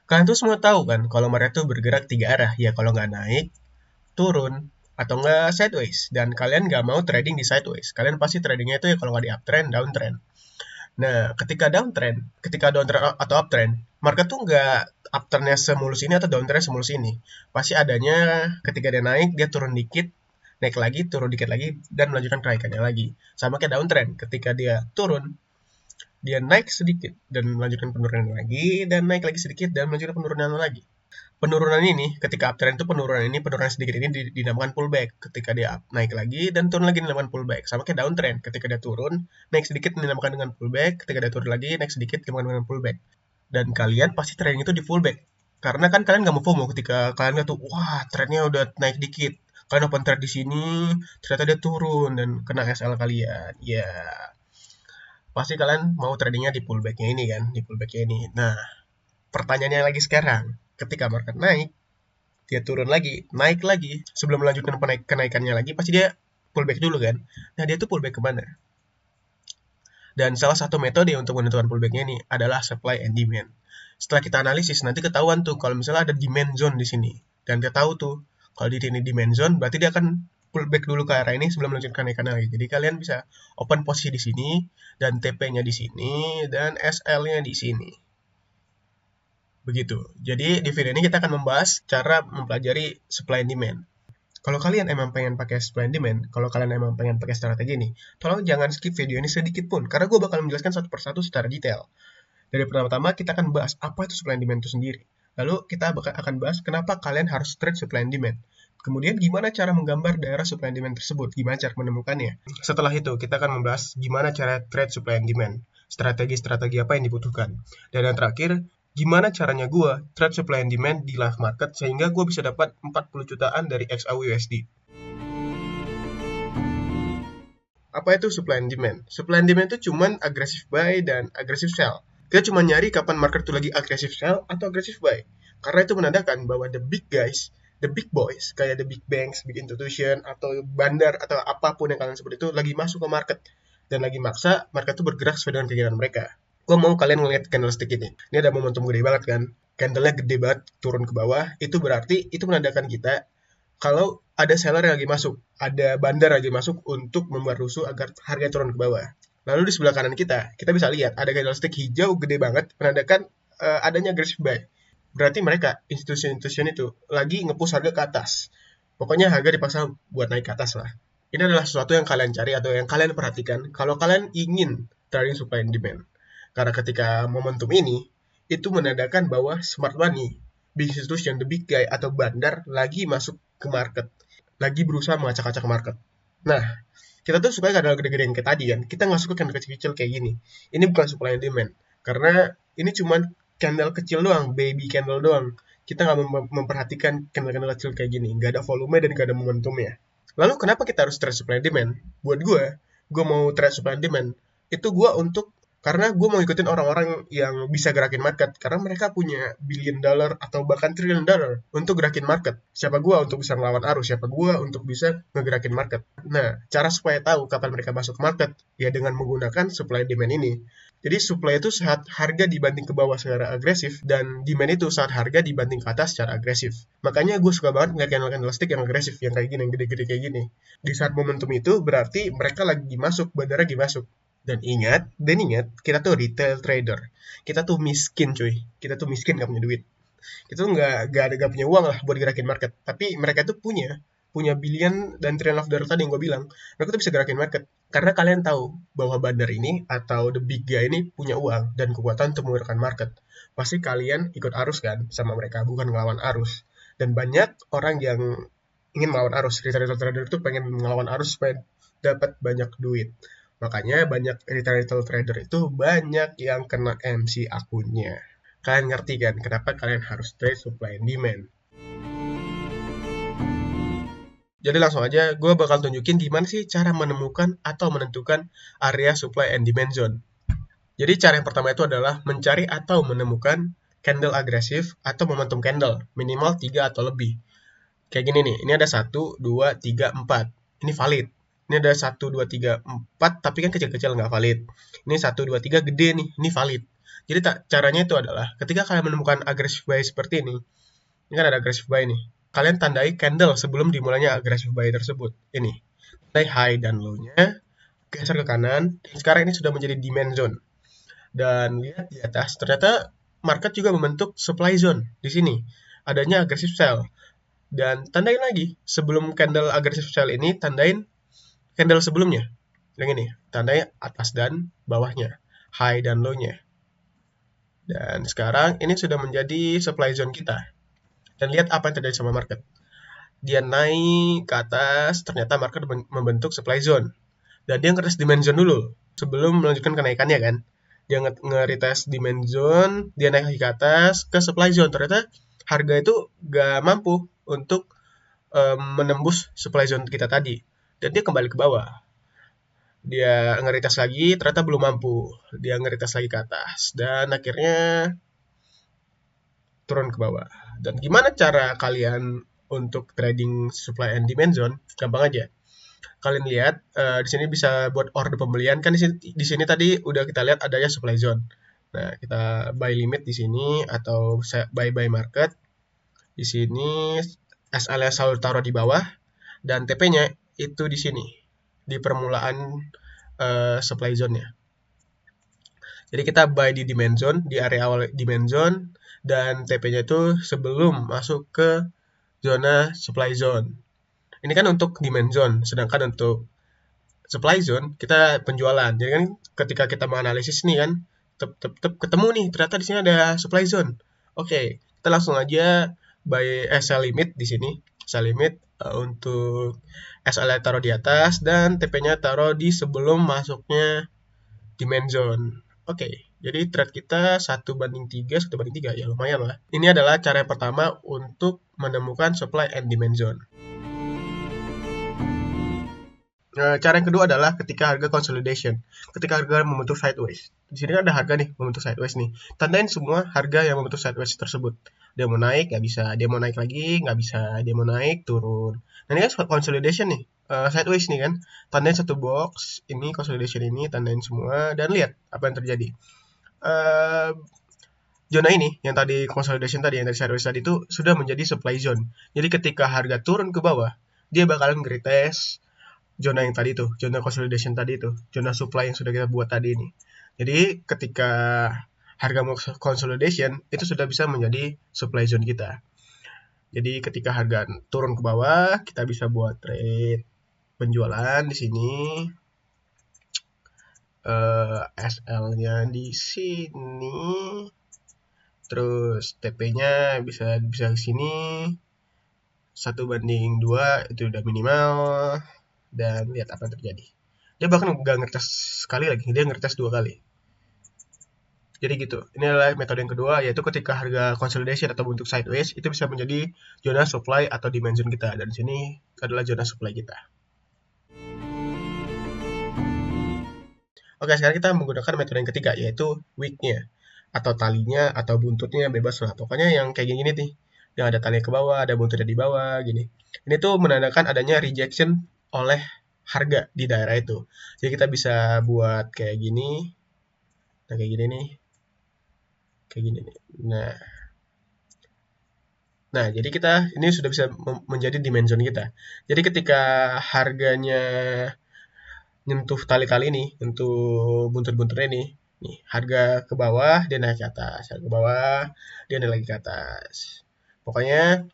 Kalian tuh semua tahu kan kalau market tuh bergerak 3 arah. Ya kalau nggak naik, turun, atau nggak sideways. Dan kalian nggak mau trading di sideways. Kalian pasti tradingnya itu ya kalau nggak di uptrend, downtrend. Nah, ketika downtrend atau uptrend, market tuh nggak uptrendnya semulus ini atau downtrendnya semulus ini. Pasti adanya ketika dia naik, dia turun dikit, naik lagi, turun dikit lagi, dan melanjutkan kenaikannya lagi. Sama kayak downtrend, ketika dia turun, dia naik sedikit dan melanjutkan penurunan lagi, dan naik lagi sedikit dan melanjutkan penurunan lagi. Penurunan ini, ketika uptrend itu penurunan sedikit ini dinamakan pullback. Ketika dia naik lagi dan turun lagi dinamakan pullback. Sama kayak downtrend, ketika dia turun, naik sedikit dinamakan dengan pullback, ketika dia turun lagi, naik sedikit dinamakan dengan pullback. Dan kalian pasti trading itu di pullback. Karena kan kalian nggak mau FOMO ketika kalian lihat tuh, wah trendnya udah naik dikit. Kalian open trade di sini, ternyata dia turun dan kena SL kalian. Ya, pasti kalian mau tradingnya di pullbacknya ini kan, di pullbacknya ini. Nah, pertanyaannya lagi sekarang, ketika market naik, dia turun lagi, naik lagi, sebelum melanjutkan kenaikannya lagi, pasti dia pullback dulu kan. Nah, dia tuh pullback kemana? Dan salah satu metode untuk menentukan pullbacknya ini adalah supply and demand. Setelah kita analisis, nanti ketahuan tuh kalau misalnya ada demand zone di sini. Dan kita tahu tuh, kalau di sini demand zone, berarti dia akan pullback dulu ke arah ini sebelum melanjutkan kenaikan lagi. Jadi kalian bisa open posisi di sini, dan TP-nya di sini, dan SL-nya di sini. Begitu. Jadi di video ini kita akan membahas cara mempelajari supply and demand. Kalau kalian emang pengen pakai supply and demand, kalau kalian emang pengen pakai strategi ini, tolong jangan skip video ini sedikit pun, karena gue bakal menjelaskan satu persatu secara detail. Dari pertama-tama kita akan bahas apa itu supply and demand itu sendiri. Lalu kita akan bahas kenapa kalian harus trade supply and demand. Kemudian gimana cara menggambar daerah supply and demand tersebut, gimana cara menemukannya. Setelah itu kita akan membahas gimana cara trade supply and demand, strategi-strategi apa yang dibutuhkan. Dan yang terakhir, gimana caranya gue trade supply and demand di live market sehingga gue bisa dapat 40 jutaan dari XAUUSD. Apa itu supply and demand? Supply and demand itu cuman aggressive buy dan aggressive sell. Kita cuma nyari kapan market itu lagi aggressive sell atau aggressive buy. Karena itu menandakan bahwa the big guys, the big boys, kayak the big banks, big institution, atau bandar, atau apapun yang kalian sebut itu lagi masuk ke market. Dan lagi maksa market itu bergerak sesuai dengan keinginan mereka. Gue mau kalian ngeliat candlestick ini. Ini ada momentum gede banget kan. Candlenya gede banget turun ke bawah. Itu berarti itu menandakan kita kalau ada seller yang lagi masuk, ada bandar lagi masuk untuk membuat rusuh agar harga turun ke bawah. Lalu di sebelah kanan kita bisa lihat ada candlestick hijau gede banget menandakan adanya aggressive buy. Berarti mereka, institusi-institusi itu, lagi nge-push harga ke atas. Pokoknya harga dipaksa buat naik ke atas lah. Ini adalah sesuatu yang kalian cari atau yang kalian perhatikan kalau kalian ingin trading supply and demand. Karena ketika momentum ini, itu menandakan bahwa smart money, big institution, the big guy, atau bandar lagi masuk ke market. Lagi berusaha mengacak-acak market. Nah, kita tuh suka candle gede-gede yang kayak tadi kan. Kita nggak suka candle kecil-kecil kayak gini. Ini bukan supply and demand. Karena ini cuma candle kecil doang, baby candle doang. Kita nggak memperhatikan candle-candle kecil kayak gini. Nggak ada volume dan nggak ada momentumnya. Lalu kenapa kita harus trade supply and demand? Buat gue mau trade supply and demand. Itu gue untuk karena gue mau ikutin orang-orang yang bisa gerakin market. Karena mereka punya billion dollar atau bahkan trillion dollar untuk gerakin market. Siapa gue untuk bisa ngelawan arus? Siapa gue untuk bisa ngegerakin market? Nah, cara supaya tahu kapan mereka masuk market, ya dengan menggunakan supply demand ini. Jadi supply itu saat harga dibanding ke bawah secara agresif, dan demand itu saat harga dibanding ke atas secara agresif. Makanya gue suka banget ngeliat candlestick yang agresif, yang kayak gini, yang gede-gede kayak gini. Di saat momentum itu berarti mereka lagi masuk, bandar lagi masuk. Dan ingat, kita tuh retail trader. Kita tuh miskin cuy. Kita tuh miskin gak punya duit. Kita tuh gak punya uang lah buat gerakin market. Tapi mereka tuh punya billion dan trillion of dollar tadi yang gue bilang. Mereka tuh bisa gerakin market. Karena kalian tahu bahwa bandar ini atau the big guy ini punya uang dan kekuatan untuk menggerakkan market. Pasti kalian ikut arus kan sama mereka, bukan ngelawan arus. Dan banyak orang yang ingin melawan arus. Retail trader itu pengen ngelawan arus supaya dapat banyak duit. Makanya banyak retail trader itu banyak yang kena MC akunnya. Kalian ngerti kan kenapa kalian harus trade supply and demand? Jadi langsung aja gue bakal tunjukin gimana sih cara menemukan atau menentukan area supply and demand zone. Jadi cara yang pertama itu adalah mencari atau menemukan candle agresif atau momentum candle minimal 3 atau lebih. Kayak gini nih, ini ada 1, 2, 3, 4. Ini valid. Ini ada 1, 2, 3, 4, tapi kan kecil-kecil nggak valid. Ini 1, 2, 3 gede nih, ini valid. Jadi caranya itu adalah ketika kalian menemukan aggressive buy seperti ini kan ada aggressive buy nih. Kalian tandai candle sebelum dimulainya aggressive buy tersebut. Ini, tandai high dan low-nya, geser ke kanan. Dan sekarang ini sudah menjadi demand zone. Dan lihat di atas, ternyata market juga membentuk supply zone di sini. Adanya aggressive sell. Dan tandain lagi, sebelum candle aggressive sell ini, tandain candle sebelumnya. Yang ini, tandai atas dan bawahnya, high dan low-nya. Dan sekarang ini sudah menjadi supply zone kita. Dan lihat apa yang terjadi sama market. Dia naik ke atas, ternyata market membentuk supply zone. Dan dia nge-retest demand zone dulu, sebelum melanjutkan kenaikannya kan. Dia nge-retest demand zone, dia naik lagi ke atas, ke supply zone. Ternyata harga itu gak mampu untuk menembus supply zone kita tadi. Dan dia kembali ke bawah. Dia nge-retest lagi, ternyata belum mampu. Dia nge-retest lagi ke atas. Dan akhirnya turun ke bawah. Dan gimana cara kalian untuk trading supply and demand zone? Gampang aja. Kalian lihat di sini bisa buat order pembelian kan di sini tadi udah kita lihat adanya supply zone. Nah, kita buy limit di sini atau buy market. Di sini SL-nya selalu taruh di bawah dan TP-nya itu di sini di permulaan supply zone-nya. Jadi kita buy di demand zone, di area awal demand zone, dan TP-nya itu sebelum masuk ke zona supply zone. Ini kan untuk demand zone, sedangkan untuk supply zone kita penjualan. Jadi kan ketika kita menganalisis nih kan, ketemu nih, ternyata di sini ada supply zone. Oke, kita langsung aja buy sell limit di sini. Sell limit untuk SL taruh di atas dan TP-nya taruh di sebelum masuknya demand zone. Oke, jadi trade kita 1:3 ya lumayan lah. Ini adalah cara yang pertama untuk menemukan supply and demand zone. Cara yang kedua adalah ketika harga consolidation. Ketika harga membentuk sideways. Di sini kan ada harga nih membentuk sideways nih. Tandain semua harga yang membentuk sideways tersebut. Dia mau naik nggak bisa, dia mau naik lagi nggak bisa, dia mau naik turun. Nah ini kan consolidation nih, sideways nih kan. Tandain satu box, ini consolidation ini tandain semua dan lihat apa yang terjadi. Zona ini yang tadi consolidation tadi yang dari sideways tadi itu sudah menjadi supply zone. Jadi ketika harga turun ke bawah, dia bakalan nge-retest zona yang tadi tuh, zona consolidation tadi itu, zona supply yang sudah kita buat tadi ini. Jadi ketika harga mau consolidation itu sudah bisa menjadi supply zone kita. Jadi ketika harga turun ke bawah, kita bisa buat trade penjualan di sini. SL-nya di sini. Terus TP-nya bisa ke sini. 1:2 itu udah minimal. Dan lihat apa yang terjadi. Dia bahkan nggak ngetes sekali lagi, dia ngetes 2 kali. Jadi gitu. Ini adalah metode yang kedua, yaitu ketika harga consolidation atau bentuk sideways itu bisa menjadi zona supply atau demand zone kita. Dan sini adalah zona supply kita. Oke, sekarang kita menggunakan metode yang ketiga, yaitu wick-nya atau talinya atau buntutnya, bebas lah. Pokoknya yang kayak gini nih, yang ada tali ke bawah, ada buntutnya di bawah, gini. Ini tuh menandakan adanya rejection oleh harga di daerah itu. Jadi kita bisa buat kayak gini. Nah, kayak gini nih. Kayak gini nih. Nah, jadi kita ini sudah bisa menjadi dimension kita. Jadi ketika harganya nyentuh tali-tali nih, nyentuh buntut-buntutnya nih, harga ke bawah, dia naik ke atas. Harga ke bawah, dia naik lagi ke atas. Pokoknya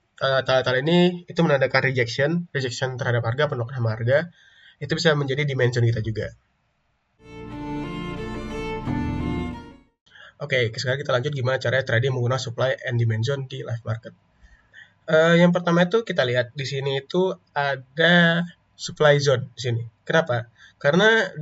tali-tali ini itu menandakan rejection terhadap harga, penolakan sama harga. Itu bisa menjadi dimension kita juga. Oke, sekarang kita lanjut gimana caranya trading menggunakan supply and demand zone di live market. Yang pertama itu kita lihat di sini itu ada supply zone di sini. Kenapa? Karena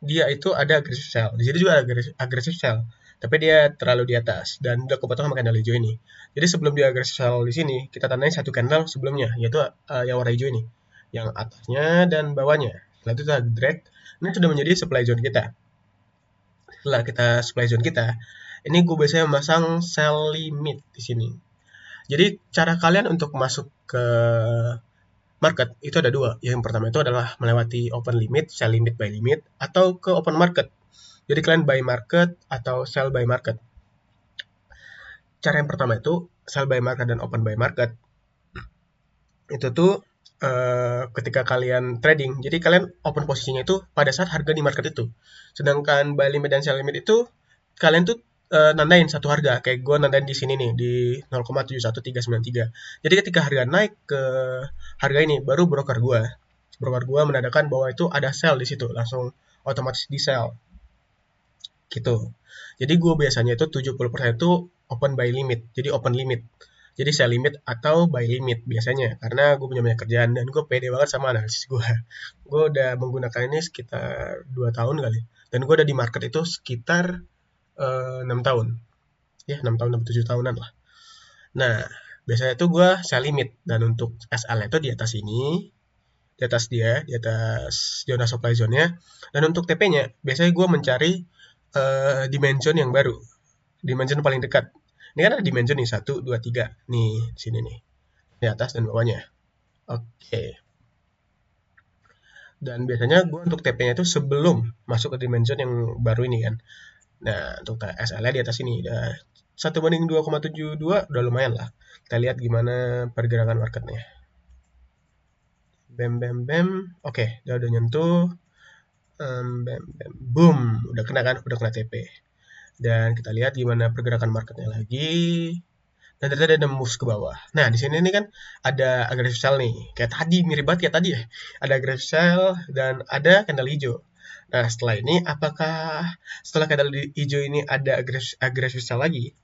dia itu ada aggressive sell. Di sini juga ada aggressive sell, tapi dia terlalu di atas dan udah kepotong sama candle hijau ini. Jadi sebelum dia aggressive sell di sini, kita tandain satu candle sebelumnya, yaitu yang warna hijau ini, yang atasnya dan bawahnya. Setelah itu kita drag, ini sudah menjadi supply zone kita. Setelah kita supply zone kita, ini gue biasanya memasang sell limit di sini. Jadi cara kalian untuk masuk ke market itu ada dua. Yang pertama itu adalah melewati open limit, sell limit, buy limit, atau ke open market. Jadi kalian buy market atau sell buy market. cara yang pertama itu sell by market dan open by market. Itu tuh ketika kalian trading, jadi kalian open posisinya itu pada saat harga di market itu. Sedangkan buy limit dan sell limit itu kalian tuh nandain satu harga. Kayak gue nandain di sini nih di 0,71393. Jadi ketika harga naik ke harga ini, baru broker gue menandakan bahwa itu ada sell di situ, langsung otomatis di sell gitu. Jadi gue biasanya itu 70% itu open buy limit, jadi open limit. Jadi sell limit atau buy limit biasanya, karena gue punya banyak kerjaan dan gue pede banget sama analisis gue. Gue udah menggunakan ini sekitar 2 tahun kali. Dan gue udah di market itu sekitar 6 tahun. Ya, 6 tahun, 7 tahunan lah. Nah, biasanya itu gue sell limit. Dan untuk SL itu di atas ini, di atas dia, di atas zona supply zone-nya. Dan untuk TP-nya, biasanya gue mencari dimension yang baru, dimension paling dekat. Ini kan ada dimension nih 1, 2, 3 nih di sini nih, di atas dan bawahnya. Oke. Dan biasanya gue untuk TP-nya itu sebelum masuk ke dimension yang baru ini kan. Nah, untuk SL-nya di atas ini udah 1:2,72 udah lumayan lah. Kita lihat gimana pergerakan marketnya. Bam bam bam. Oke, udah nyentuh. Bam bam. Boom, udah kena kan, udah kena TP. Dan kita lihat gimana pergerakan marketnya lagi. Dan ternyata ada moves ke bawah. Nah, di sini nih kan ada aggressive sell nih. Kayak tadi, mirip banget kayak tadi ya. Ada aggressive sell dan ada candle hijau. Nah, setelah ini apakah setelah candle hijau ini ada aggressive sell lagi?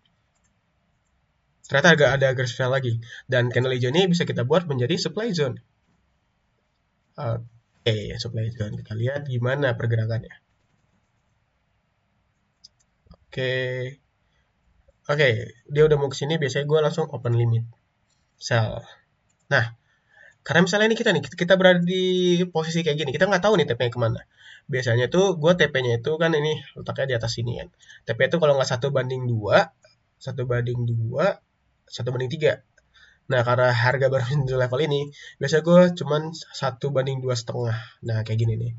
Ternyata agak ada aggressive sell lagi. Dan candle hijau ini bisa kita buat menjadi supply zone. Oke, supply zone. Kita lihat gimana pergerakannya. Oke, dia udah mau kesini, biasanya gue langsung open limit sell. Nah, karena misalnya ini kita berada di posisi kayak gini, kita nggak tahu nih TP-nya kemana. Biasanya tuh gue TP-nya itu kan ini letaknya di atas sini kan. TP itu kalau nggak 1:2, 1:2, 1:3. Nah, karena harga baru di level ini, biasanya gue cuman 1:2,5. Nah, kayak gini nih.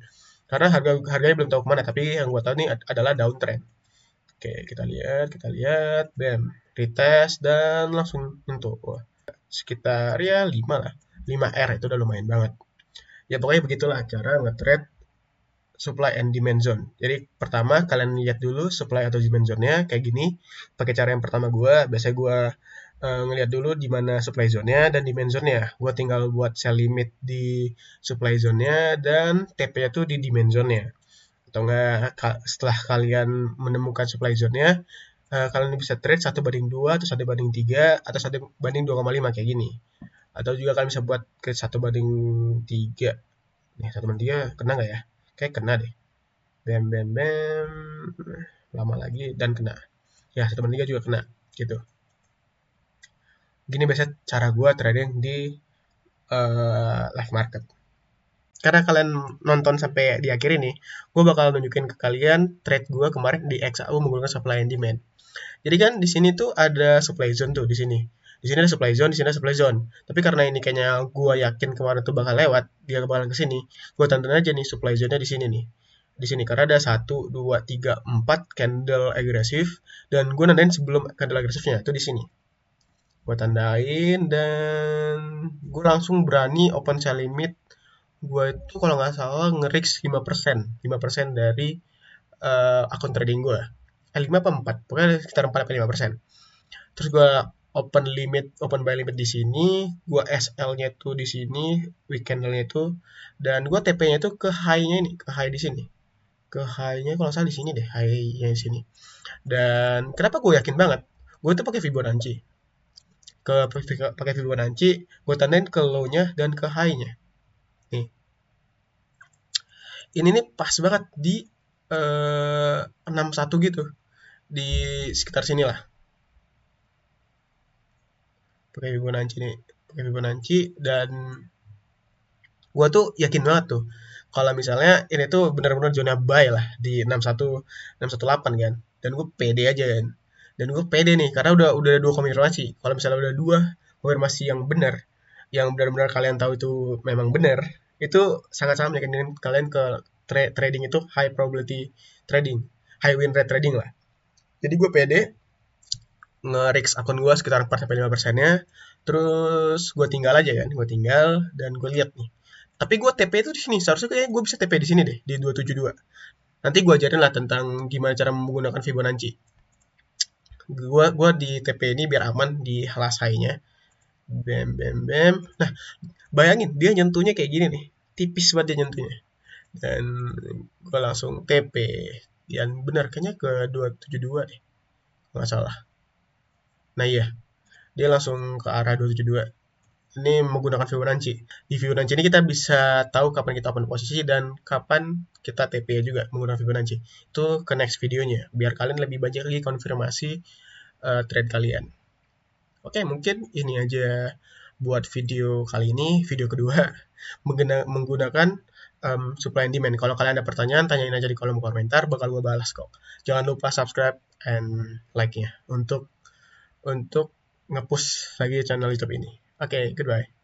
Karena harganya belum tahu kemana, tapi yang gue tahu nih adalah downtrend. Oke, kita lihat, bam, retest dan langsung untuk sekitar ya 5 lah. 5R itu udah lumayan banget. Ya pokoknya begitulah cara nge-trade supply and demand zone. Jadi pertama kalian lihat dulu supply atau demand zone-nya kayak gini. Pakai cara yang pertama biasanya gue ngelihat dulu di mana supply zone-nya dan demand zone-nya. Gue tinggal buat sell limit di supply zone-nya dan TP-nya tuh di demand zone-nya. Atau enggak setelah kalian menemukan supply zone-nya, kalian bisa trade 1:2 atau 1:3 atau 1:2,5 kayak gini. Atau juga kalian bisa buat ke 1:3. Nih, 1:3 kena nggak ya? Kayak kena deh. Bam bam bam. Lama lagi dan kena. Ya, 1:3 juga kena gitu. Gini biasa cara gua trading di live market. Karena kalian nonton sampai di akhir ini, gue bakal nunjukin ke kalian trade gue kemarin di XAU menggunakan supply and demand. Jadi kan di sini tuh ada supply zone tuh di sini. Di sini ada supply zone, di sini ada supply zone. Tapi karena ini kayaknya gue yakin kemarin tuh bakal lewat, dia bakal ke sini. Gue tandain aja nih supply zone-nya di sini nih. Di sini karena ada 1, 2, 3, 4 candle agresif dan gue nandain sebelum candle agresifnya itu di sini. Gue tandain dan gue langsung berani open sell limit. Gue itu kalau nggak salah nge-risk 5% dari akun trading gue. 5 apa 4? Pokoknya sekitar 4-5%. Terus gue open buy limit di sini, gue SL-nya tuh di sini, weekend-nya itu, dan gue TP-nya itu ke high-nya ini, ke high di sini. Ke high-nya kalau salah di sini deh, high-nya di sini. Dan kenapa gue yakin banget? Gue tuh pakai Fibonacci. Pakai Fibonacci, gue tandain ke low-nya dan ke high-nya. Nih. Ini nih pas banget di 61 gitu. Di sekitar sini lah. Pakai Fibonacci dan gua tuh yakin banget tuh kalau misalnya ini tuh benar-benar zona buy lah di 618 kan. Dan gue pede aja kan. Dan gue pede nih karena udah ada 2 konfirmasi. Kalau misalnya udah 2 konfirmasi yang benar, yang benar-benar kalian tahu itu memang benar, itu sangat-sangat meyakinkan kalian ke trading itu high probability trading, high win rate trading lah. Jadi gue pede nge-risk akun gue sekitar 4-5%-nya, terus gue tinggal aja kan, gue tinggal dan gue lihat nih. Tapi gue TP itu di sini, seharusnya kayak gue bisa TP di sini deh, di 272. Nanti gue ajarin lah tentang gimana cara menggunakan Fibonacci. Gua di TP ini biar aman di Halasai-nya. Bam, bam, bam. Nah, bayangin dia nyentuhnya kayak gini nih, tipis banget dia nyentuhnya. Dan gue langsung TP. Yang benar kayaknya ke 272 deh, nggak salah. Nah iya, dia langsung ke arah 272. Ini menggunakan Fibonacci. Di Fibonacci ini kita bisa tahu kapan kita open posisi dan kapan kita TP juga menggunakan Fibonacci. Itu ke next videonya, biar kalian lebih banyak lagi konfirmasi trade kalian. Oke, mungkin ini aja buat video kali ini, video kedua, menggunakan supply and demand. Kalau kalian ada pertanyaan, tanyain aja di kolom komentar, bakal gue balas kok. Jangan lupa subscribe and like-nya untuk nge-push lagi channel YouTube ini. Oke, goodbye.